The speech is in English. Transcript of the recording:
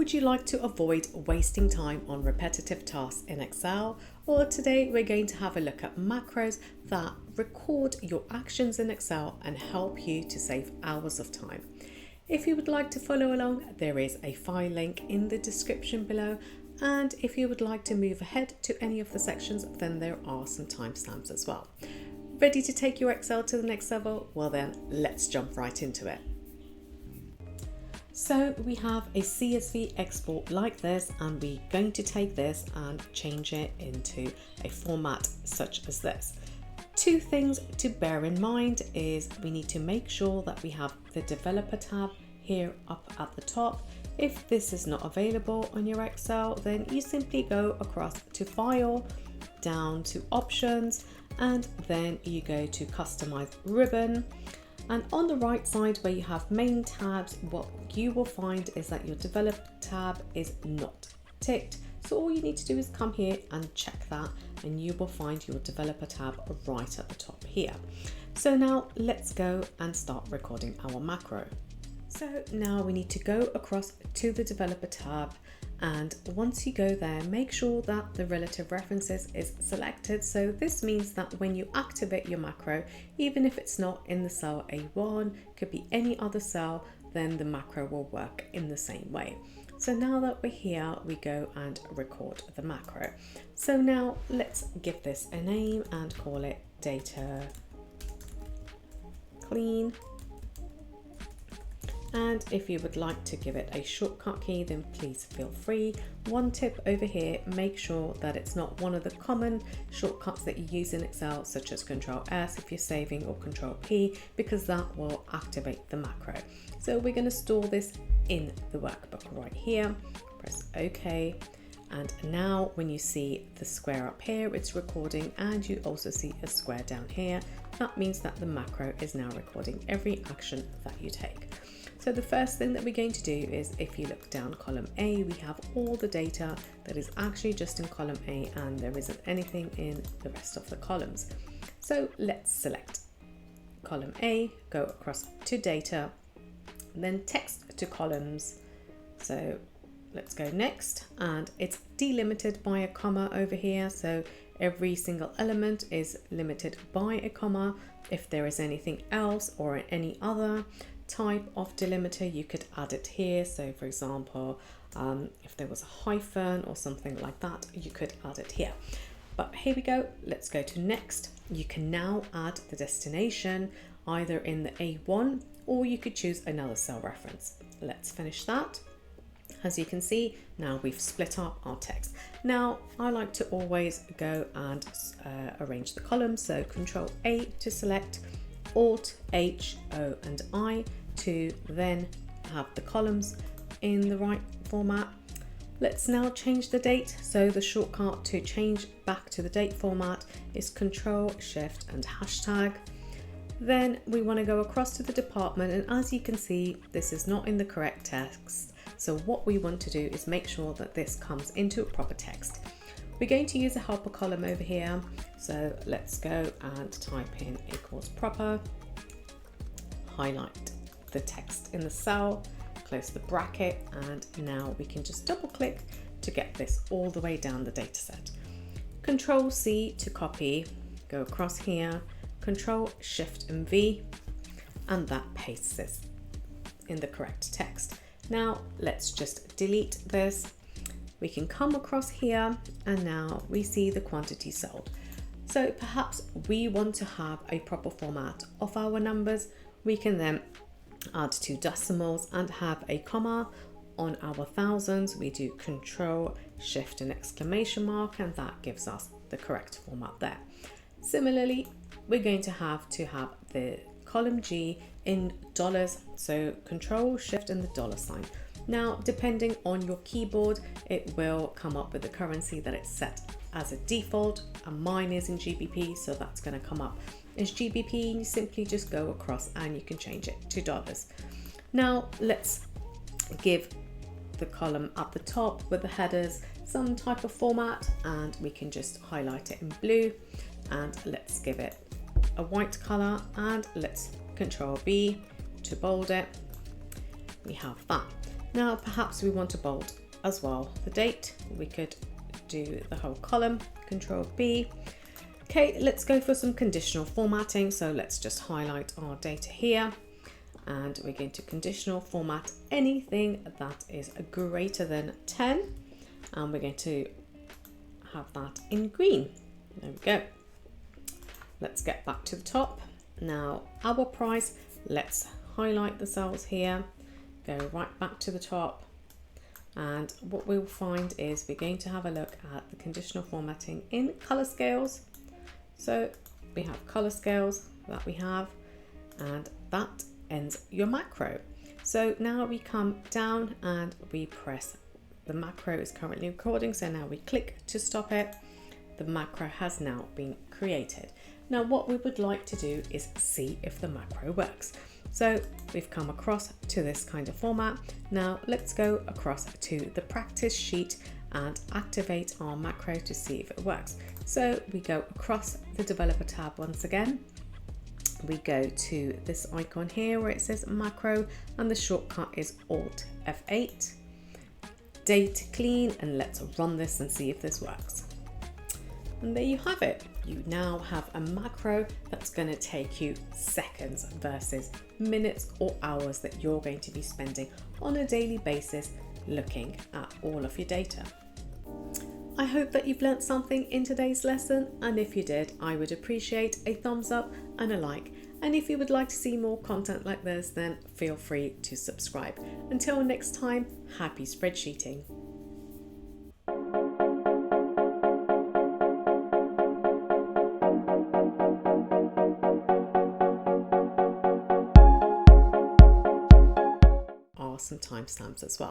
Would you like to avoid wasting time on repetitive tasks in Excel? Well, today we're going to have a look at macros that record your actions in Excel and help you to save hours of time. If you would like to follow along, there is a file link in the description below. And if you would like to move ahead to any of the sections, then there are some timestamps as well. Ready to take your Excel to the next level? Well then, let's jump right into it. So we have a CSV export like this, and we're going to take this and change it into a format such as this. Two things to bear in mind is we need to make sure that we have the developer tab here up at the top. If this is not available on your Excel, then you simply go across to File, down to Options, and then you go to Customize Ribbon. And on the right side where you have main tabs, what you will find is that your developer tab is not ticked. So all you need to do is come here and check that, and you will find your developer tab right at the top here. So now let's go and start recording our macro. So now we need to go across to the developer tab, and once you go there, make sure that the relative references is selected. So this means that when you activate your macro, even if it's not in the cell A1, could be any other cell, then the macro will work in the same way. So now that we're here, we go and record the macro. So now let's give this a name and call it data clean. And if you would like to give it a shortcut key, then please feel free. One tip over here, make sure that it's not one of the common shortcuts that you use in Excel, such as Control S if you're saving, or Control P, because that will activate the macro. So we're going to store this in the workbook right here. Press OK. And now when you see the square up here, it's recording, and you also see a square down here. That means that the macro is now recording every action that you take. So the first thing that we're going to do is, if you look down column A, we have all the data that is actually just in column A, and there isn't anything in the rest of the columns. So let's select column A, go across to data, then text to columns. So let's go next, and it's delimited by a comma over here. So every single element is limited by a comma. If there is anything else or any other type of delimiter, you could add it here. So for example, if there was a hyphen or something like that, you could add it here. But here we go. Let's go to next. You can now add the destination either in the A1, or you could choose another cell reference. Let's finish that. As you can see, now we've split up our text. Now I like to always go and arrange the columns. So Control A to select, Alt H, O and I to then have the columns in the right format. Let's now change the date. So the shortcut to change back to the date format is Control Shift and hashtag. Then we want to go across to the department, and as you can see, this is not in the correct text. So what we want to do is make sure that this comes into a proper text. We're going to use a helper column over here. So let's go and type in equals proper, highlight the text in the cell, close the bracket, and now we can just double click to get this all the way down the data set. Control C to copy, go across here, Control Shift and V, and that pastes this in the correct text. Now let's just delete this. We can come across here, and now we see the quantity sold. So perhaps we want to have a proper format of our numbers. We can then add two decimals and have a comma. On our thousands, we do Control Shift and exclamation mark, and that gives us the correct format there. Similarly, we're going to have the column G in dollars, so Control Shift and the dollar sign. Now, depending on your keyboard, it will come up with the currency that it's set as a default, and mine is in GBP, so that's going to come up as GBP. You simply just go across and you can change it to dollars. Now let's give the column at the top with the headers some type of format, and we can just highlight it in blue, and let's give it a white color, and let's Control B to bold it. We have that. Now perhaps we want to bold as well the date. We could do the whole column, Control B. Okay, let's go for some conditional formatting. So let's just highlight our data here, and we're going to conditional format anything that is greater than 10, and we're going to have that in green. There we go. Let's get back to the top. Now our price, let's highlight the cells here, go right back to the top, and what we'll find is we're going to have a look at the conditional formatting in color scales. So we have color scales that we have, and that ends your macro. So now we come down and we press, the macro is currently recording, so now we click to stop it. The macro has now been created. Now what we would like to do is see if the macro works. So we've come across to this kind of format. Now let's go across to the practice sheet and activate our macro to see if it works. So we go across the developer tab once again. We go to this icon here where it says macro, and the shortcut is Alt F8. Date clean, and let's run this and see if this works. And there you have it. You now have a macro that's going to take you seconds versus minutes or hours that you're going to be spending on a daily basis looking at all of your data. I hope that you've learnt something in today's lesson, and if you did, I would appreciate a thumbs up and a like. And if you would like to see more content like this, then feel free to subscribe. Until next time, happy spreadsheeting. Some timestamps as well.